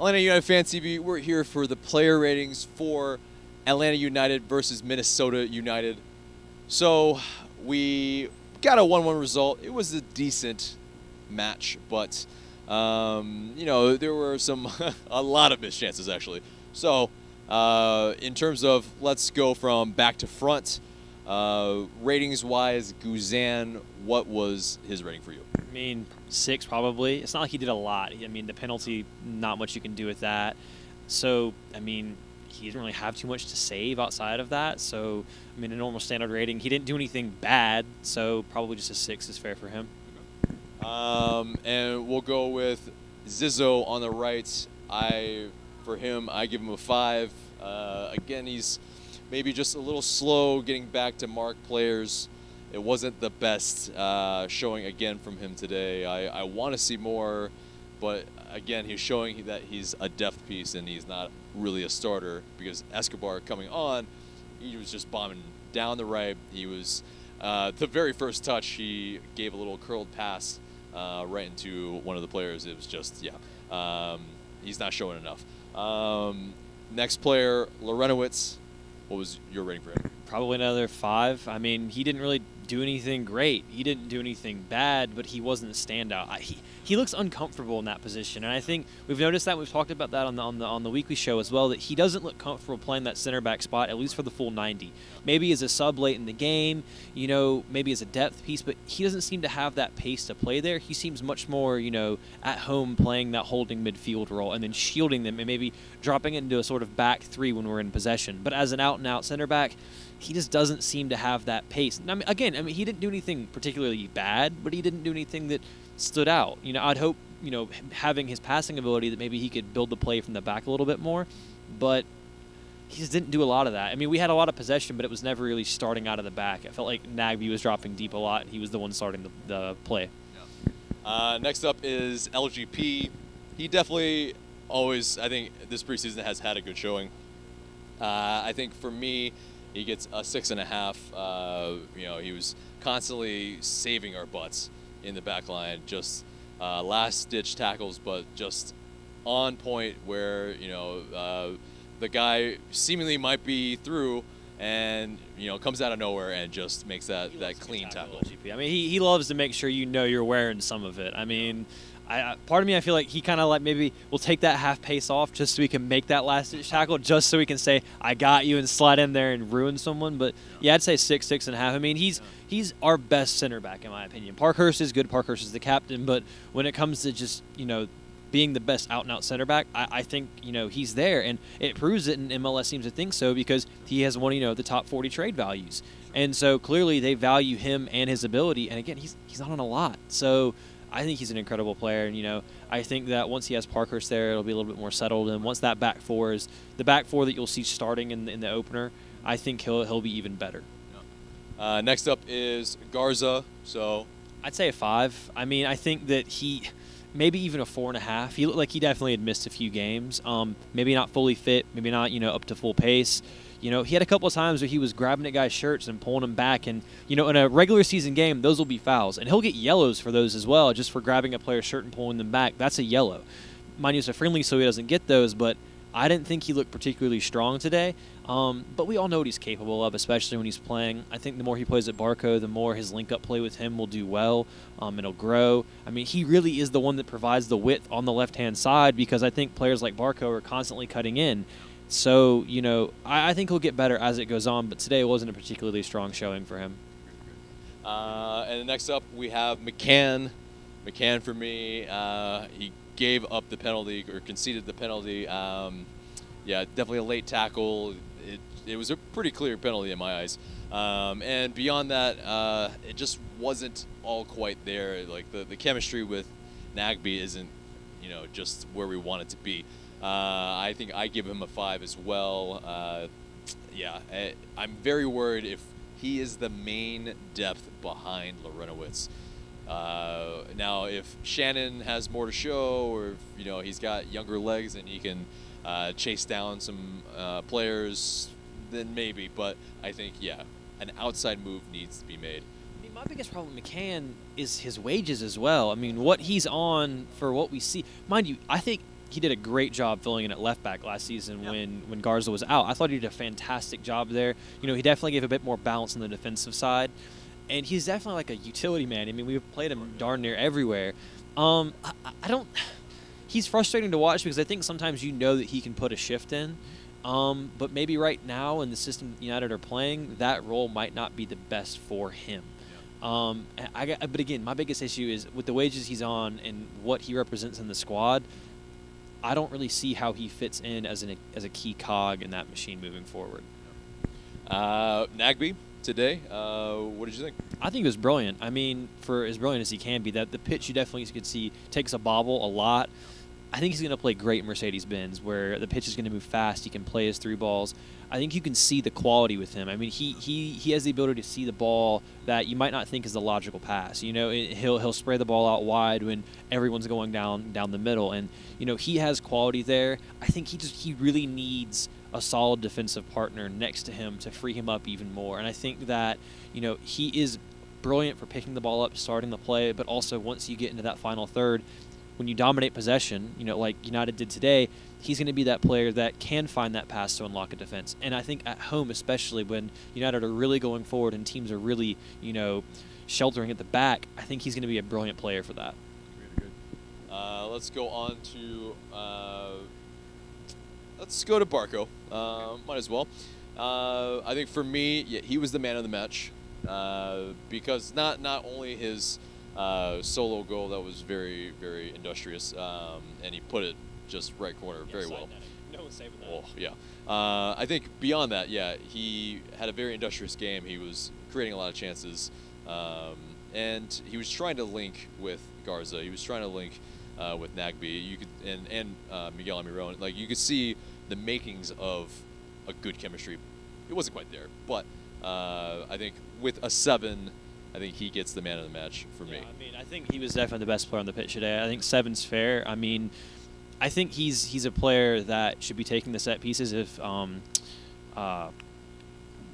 Atlanta United Fan TV, we're here for the player ratings for Atlanta United versus Minnesota United. So we got a 1-1 result. It was a decent match, but you know, there were a lot of missed chances actually. So in terms of, let's go from back to front. Ratings-wise, Guzan, what was his rating for you? I mean, 6 probably. It's not like he did a lot. I mean, the penalty, not much you can do with that. So, I mean, he didn't really have too much to save outside of that. So, I mean, a normal standard rating. He didn't do anything bad, so probably just a 6 is fair for him. And we'll go with Zizzo on the right. For him, I give him a 5. Again, he's maybe just a little slow getting back to mark players. It wasn't the best showing again from him today. I want to see more, but again, he's showing that he's a depth piece and he's not really a starter, because Escobar coming on, he was just bombing down the right. He was, the very first touch, he gave a little curled pass right into one of the players. It was just, yeah, he's not showing enough. Next player, Lauretta. What was your rating for him? Probably another 5. I mean, he didn't really do anything great. He didn't do anything bad, but he wasn't a standout. He looks uncomfortable in that position, and I think we've noticed that. We've talked about that on the weekly show as well, that he doesn't look comfortable playing that center back spot, at least for the full 90. Maybe as a sub late in the game, you know, maybe as a depth piece, but he doesn't seem to have that pace to play there. He seems much more, you know, at home playing that holding midfield role and then shielding them and maybe dropping into a sort of back 3 when we're in possession. But as an out-and-out center back, he just doesn't seem to have that pace. I mean, again, he didn't do anything particularly bad, but he didn't do anything that stood out. You know, I'd hope, you know, having his passing ability, that maybe he could build the play from the back a little bit more, but he just didn't do a lot of that. I mean, we had a lot of possession, but it was never really starting out of the back. I felt like Nagbe was dropping deep a lot. He was the one starting the play. Yeah. Next up is LGP. He definitely always, I think, this preseason has had a good showing. I think for me, he gets a 6.5. You know, he was constantly saving our butts in the back line, just last-ditch tackles, but just on point where, you know, the guy seemingly might be through and, you know, comes out of nowhere and just makes that clean tackle. I mean, he loves to make sure you know you're wearing some of it. I mean, part of me, I feel like he kind of like maybe will take that half pace off just so he can make that last ditch tackle, just so he can say, I got you, and slide in there and ruin someone. But yeah, I'd say 6, 6.5. I mean, he's our best center back in my opinion. Parkhurst is good. Parkhurst is the captain. But when it comes to just, you know, being the best out-and-out center back, I think, you know, he's there, and it proves it, and MLS seems to think so because he has one, you know, the top 40 trade values. And so clearly they value him and his ability, and again, he's not on a lot. So I think he's an incredible player, and, you know, I think that once he has Parkhurst there, it'll be a little bit more settled, and once that back 4 is the back 4 that you'll see starting in the opener, I think he'll be even better. Yeah. Next up is Garza. So I'd say a 5. I mean, I think that he maybe even a 4.5. He looked like he definitely had missed a few games. Maybe not fully fit, maybe not, you know, up to full pace. You know, he had a couple of times where he was grabbing at guys' shirts and pulling them back. And, you know, in a regular season game, those will be fouls. And he'll get yellows for those as well, just for grabbing a player's shirt and pulling them back. That's a yellow. Mind you, it's a friendly, so he doesn't get those. But I didn't think he looked particularly strong today. But we all know what he's capable of, especially when he's playing. I think the more he plays at Barco, the more his link-up play with him will do well. It'll grow. I mean, he really is the one that provides the width on the left-hand side, because I think players like Barco are constantly cutting in. So, you know, I think he'll get better as it goes on, but today wasn't a particularly strong showing for him. And next up, we have McCann. McCann, for me, he gave up the penalty, or conceded the penalty. Yeah, definitely a late tackle. It was a pretty clear penalty in my eyes. And beyond that, it just wasn't all quite there. Like the chemistry with Nagbe isn't, you know, just where we want it to be. I think I give him a 5 as well. Yeah, I'm very worried if he is the main depth behind Lauretta. Now, if Shannon has more to show, or if, you know, he's got younger legs and he can chase down some players, then maybe. But I think, yeah, an outside move needs to be made. I mean, my biggest problem with McCann is his wages as well. I mean, what he's on for what we see. Mind you, I think he did a great job filling in at left back last season when Garza was out. I thought he did a fantastic job there. You know, he definitely gave a bit more balance on the defensive side, and he's definitely like a utility man. I mean, we've played him darn near everywhere. I don't. He's frustrating to watch because I think sometimes you know that he can put a shift in, but maybe right now in the system United are playing, that role might not be the best for him. But again, my biggest issue is with the wages he's on and what he represents in the squad. I don't really see how he fits in as a key cog in that machine moving forward. Nagbe today, what did you think? I think it was brilliant. I mean, for as brilliant as he can be, that the pitch you definitely could see takes a bobble a lot. I think he's going to play great Mercedes-Benz, where the pitch is going to move fast. He can play his through balls. I think you can see the quality with him. I mean, he has the ability to see the ball that you might not think is the logical pass. You know, he'll spray the ball out wide when everyone's going down the middle, and you know he has quality there. I think he really needs a solid defensive partner next to him to free him up even more. And I think that you know he is brilliant for picking the ball up, starting the play, but also once you get into that final third, when you dominate possession, you know, like United did today, he's going to be that player that can find that pass to unlock a defense. And I think at home, especially when United are really going forward and teams are really, you know, sheltering at the back, I think he's going to be a brilliant player for that. Really good. Let's go on to let's go to Barco. Might as well. I think for me, yeah, he was the man of the match because not only his solo goal that was very, very industrious, and he put it just right corner very well. No one's saving that. Well, yeah. I think beyond that, yeah, he had a very industrious game. He was creating a lot of chances, and he was trying to link with Garza. He was trying to link with Nagbe. You could and Miguel Almiron. Like you could see the makings of a good chemistry. It wasn't quite there, but I think with a 7. I think he gets the man of the match for me. I mean, I think he was definitely the best player on the pitch today. I think 7's fair. I mean, I think he's a player that should be taking the set pieces if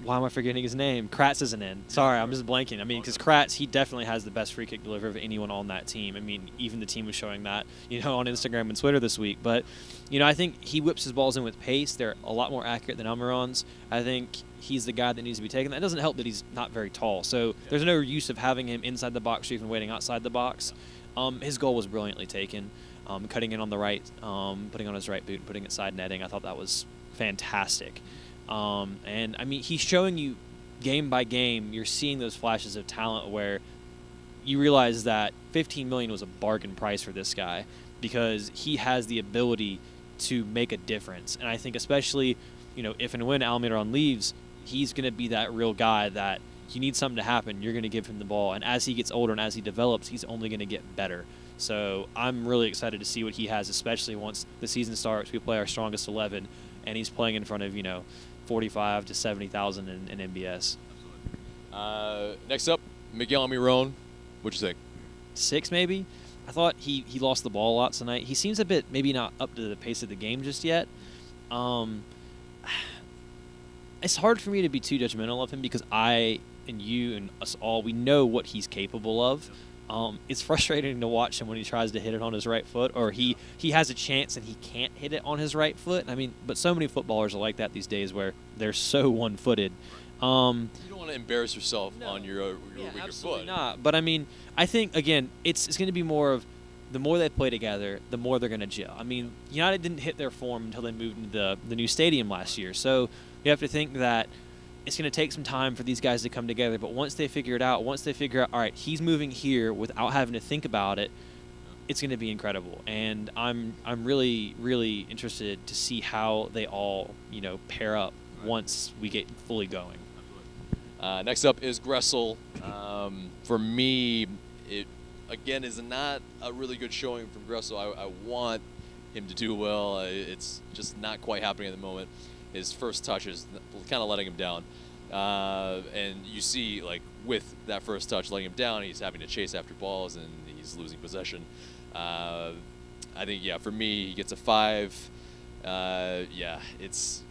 why am I forgetting his name? Kratz isn't in. Sorry, I'm just blanking. I mean, because Kratz, he definitely has the best free kick delivery of anyone on that team. I mean, even the team was showing that, you know, on Instagram and Twitter this week. But, you know, I think he whips his balls in with pace. They're a lot more accurate than Almiron's. I think he's the guy that needs to be taken. That doesn't help that he's not very tall. So there's no use of having him inside the box or even waiting outside the box. His goal was brilliantly taken. Cutting in on the right, putting on his right boot, putting it side netting. I thought that was fantastic. And, I mean, he's showing you game by game, you're seeing those flashes of talent where you realize that $15 million was a bargain price for this guy because he has the ability to make a difference. And I think especially, you know, if and when Almiron leaves, he's going to be that real guy that you need something to happen, you're going to give him the ball. And as he gets older and as he develops, he's only going to get better. So I'm really excited to see what he has, especially once the season starts. We play our strongest 11, and he's playing in front of, you know, 45 to 70,000 in MBS. Next up, Miguel Almiron. What'd you think? 6 maybe. I thought he lost the ball a lot tonight. He seems a bit maybe not up to the pace of the game just yet. It's hard for me to be too judgmental of him because I and you and us all, we know what he's capable of. It's frustrating to watch him when he tries to hit it on his right foot, or he has a chance and he can't hit it on his right foot. I mean, but so many footballers are like that these days where they're so one-footed. You don't want to embarrass yourself on your weaker absolutely foot. Not. But I mean, I think again, it's going to be more of the more they play together, the more they're going to gel. I mean, United didn't hit their form until they moved into the new stadium last year, so you have to think that it's going to take some time for these guys to come together, but once they figure it out, all right, he's moving here without having to think about it, it's going to be incredible. And I'm really, really interested to see how they all, you know, pair up once we get fully going. Next up is Gressel. For me, it, again, is not a really good showing from Gressel. I want him to do well. It's just not quite happening at the moment. His first touch is kind of letting him down. And you see, like, with that first touch letting him down, he's having to chase after balls and he's losing possession. I think, yeah, for me, he gets a 5. Yeah, it's...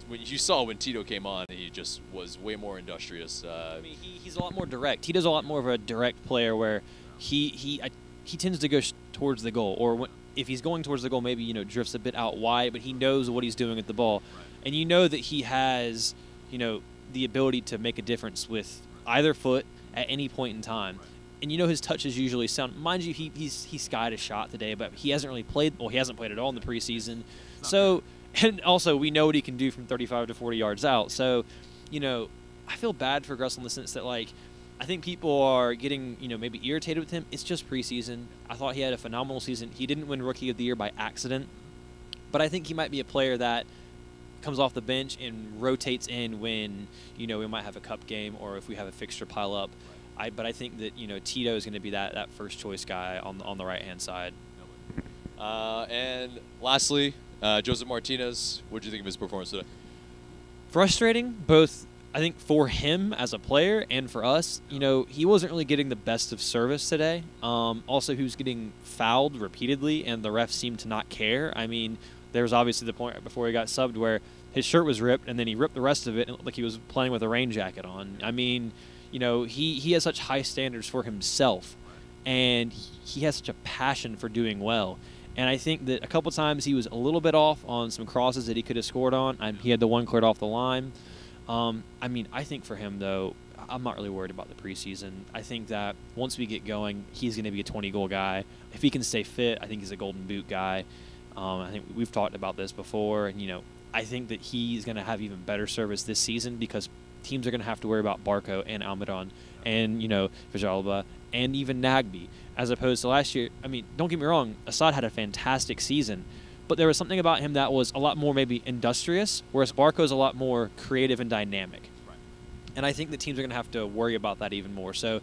When you saw when Tito came on, he just was way more industrious. I mean, he's a lot more direct. He does a lot more of a direct player where he tends to go towards the goal. Or if he's going towards the goal, maybe, drifts a bit out wide, but he knows what he's doing at the ball. And you know that he has, the ability to make a difference with either foot at any point in time. And his touch is usually sound. Mind you, he skied a shot today, but he hasn't really played. Well, he hasn't played at all in the preseason. So, and also we know what he can do from 35 to 40 yards out. So, I feel bad for Gressel in the sense that, like, I think people are getting, maybe irritated with him. It's just preseason. I thought he had a phenomenal season. He didn't win Rookie of the Year by accident, but I think he might be a player that comes off the bench and rotates in when, we might have a cup game or if we have a fixture pile up. But I think that, Tito is going to be that first choice guy on the right-hand side. And lastly, Joseph Martinez, what did you think of his performance today? Frustrating, both I think for him as a player and for us. He wasn't really getting the best of service today. Also, he was getting fouled repeatedly, and the refs seemed to not care. I mean, there was obviously the point before he got subbed where his shirt was ripped, and then he ripped the rest of it, and it looked like he was playing with a rain jacket on. I mean, he has such high standards for himself, and he has such a passion for doing well. And I think that a couple times he was a little bit off on some crosses that he could have scored on. He had the one cleared off the line. I mean, I think for him, though, I'm not really worried about the preseason. I think that once we get going, he's going to be a 20-goal guy. If he can stay fit, I think he's a Golden Boot guy. I think we've talked about this before, and, I think that he's going to have even better service this season because teams are going to have to worry about Barco and Almiron and, Villalba and even Nagbe, as opposed to last year. I mean, don't get me wrong, Assad had a fantastic season, but there was something about him that was a lot more maybe industrious, whereas Barco's a lot more creative and dynamic. Right. And I think the teams are going to have to worry about that even more. So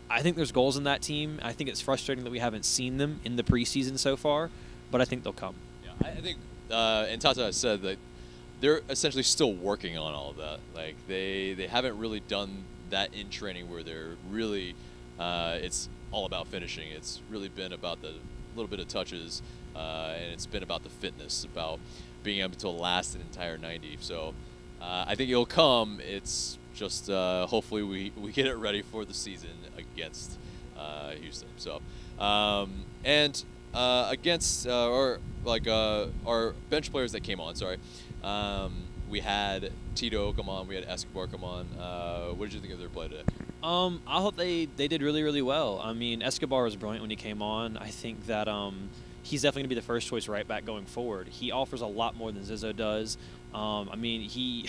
I think there's goals in that team. I think it's frustrating that we haven't seen them in the preseason so far, but I think they'll come. Yeah, I think, and Tata said that they're essentially still working on all of that. Like, they haven't really done that in training where they're really, it's all about finishing. It's really been about the little bit of touches, and it's been about the fitness, about being able to last an entire 90. So I think it'll come. It's just hopefully we get it ready for the season against Houston. So against our bench players that came on. Sorry, we had Tito come on. We had Escobar come on. What did you think of their play today? I thought they did really, really well. I mean, Escobar was brilliant when he came on. I think that he's definitely going to be the first choice right back going forward. He offers a lot more than Zizzo does. I mean, he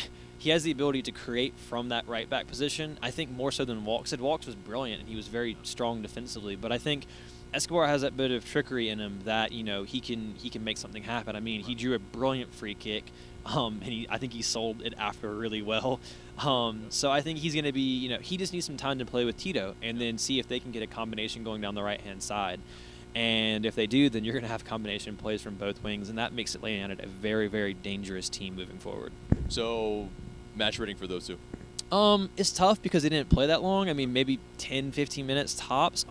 has the ability to create from that right back position. I think more so than Walks. Walks was brilliant and he was very strong defensively, but I think Escobar has that bit of trickery in him that he can make something happen. I mean, he drew a brilliant free kick. And I think he sold it after really well. So I think he's going to be, he just needs some time to play with Tito and then see if they can get a combination going down the right-hand side. And if they do, then you're going to have combination plays from both wings, and that makes Atlanta United a very, very dangerous team moving forward. So, match rating for those two? It's tough because they didn't play that long. I mean, maybe 10, 15 minutes tops.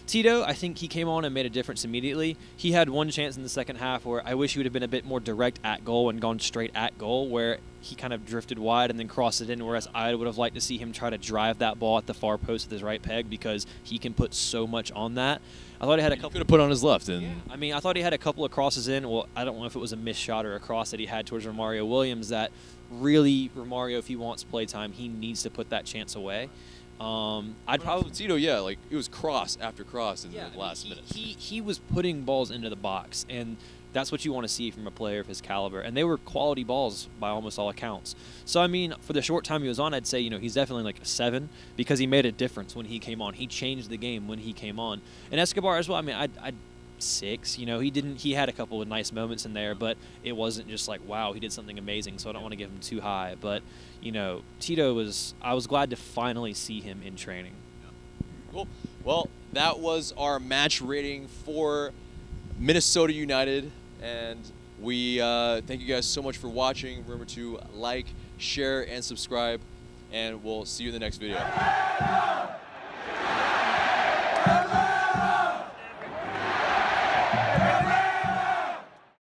Tito, I think he came on and made a difference immediately. He had one chance in the second half where I wish he would have been a bit more direct at goal and gone straight at goal, where he kind of drifted wide and then crossed it in, whereas I would have liked to see him try to drive that ball at the far post with his right peg because he can put so much on that. I thought he had a couple. Could have put on his left. And yeah. I mean, I thought he had a couple of crosses in. Well, I don't know if it was a missed shot or a cross that he had towards Romario Williams that really, Romario, if he wants playtime, he needs to put that chance away. I'd probably Tito, yeah, like it was cross after cross in the last minutes. He was putting balls into the box, and that's what you want to see from a player of his caliber. And they were quality balls by almost all accounts. So I mean, for the short time he was on, I'd say he's definitely like a 7 because he made a difference when he came on. He changed the game when he came on. And Escobar as well. I mean, I'd 6. He had a couple of nice moments in there, but it wasn't just like, wow, he did something amazing. So I don't want to give him too high, but Tito I was glad to finally see him in training. Cool. Well, that was our match rating for Minnesota United, and we thank you guys so much for watching. Remember to like, share, and subscribe, and we'll see you in the next video.